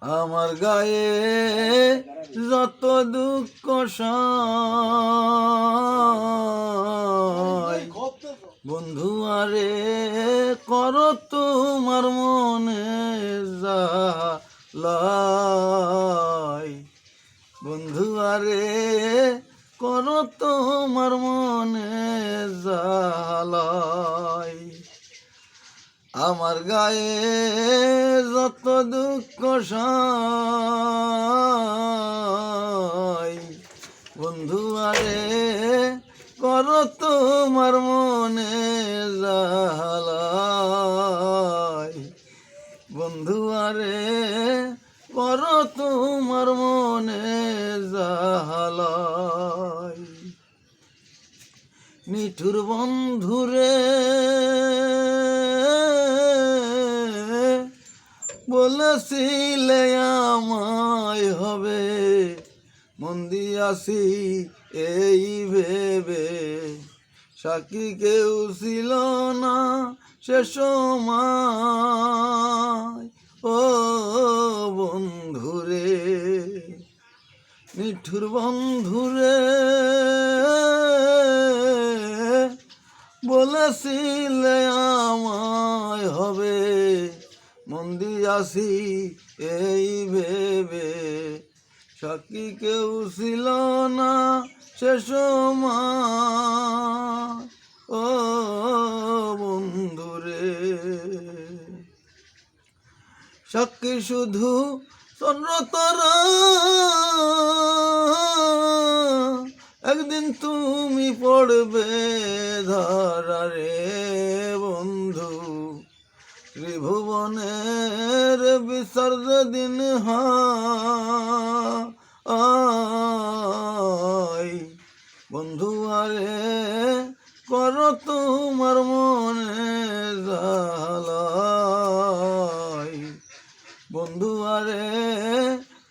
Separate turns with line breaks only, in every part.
আমার গায়ে যত দুঃখ সয় বন্ধু আরে করো তোমার মনে জালাই বন্ধু আরে করো তোমার মনে জালাই আমার গায়ে যত দুঃখ সয় বন্ধু আরে করো তোমার মনে জালাই বন্ধু আরে করো তোমার মনে জালাই নিঠুর বন্ধুরে বলেছিলে আমায় হবে মন দিয়াছি এই ভেবে সাক্ষী কেউ ছিল না সে সময় ও বন্ধুরে নিঠুর বন্ধুরে বলেছিলে আমায় হবে মন দিয়াছি এই ভেবে সাক্ষী কেউ ছিল না সে সময় ও বন্ধুরে সাক্ষী শুধু চন্দ্রতারা একদিন তুমি পড়বে ধরারে বন্ধু ত্রিভুবনের বিচার যেদিন হয় বন্ধু আরে করো তোমার মনে জালাই বন্ধু আরে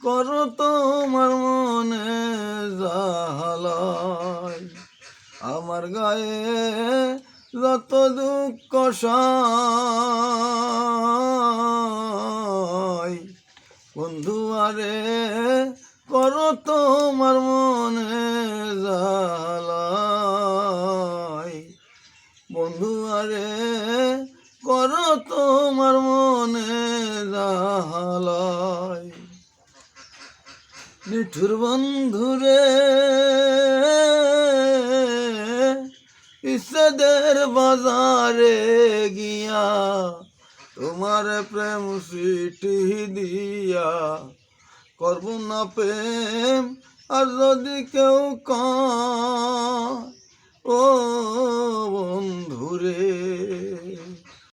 করো তোমার মনে জালাই আমার গায়ে যত দুঃখ সয় বন্ধু আরে করো তোমার মনে জালাই বন্ধু আরে করো তোমার মনে জালাই নিঠুর বন্ধুরে ইসদের বাজারে গিয়া তোমার প্রেম চিঠি দিয়া করব না প্রেম আর যদি কেউ কয়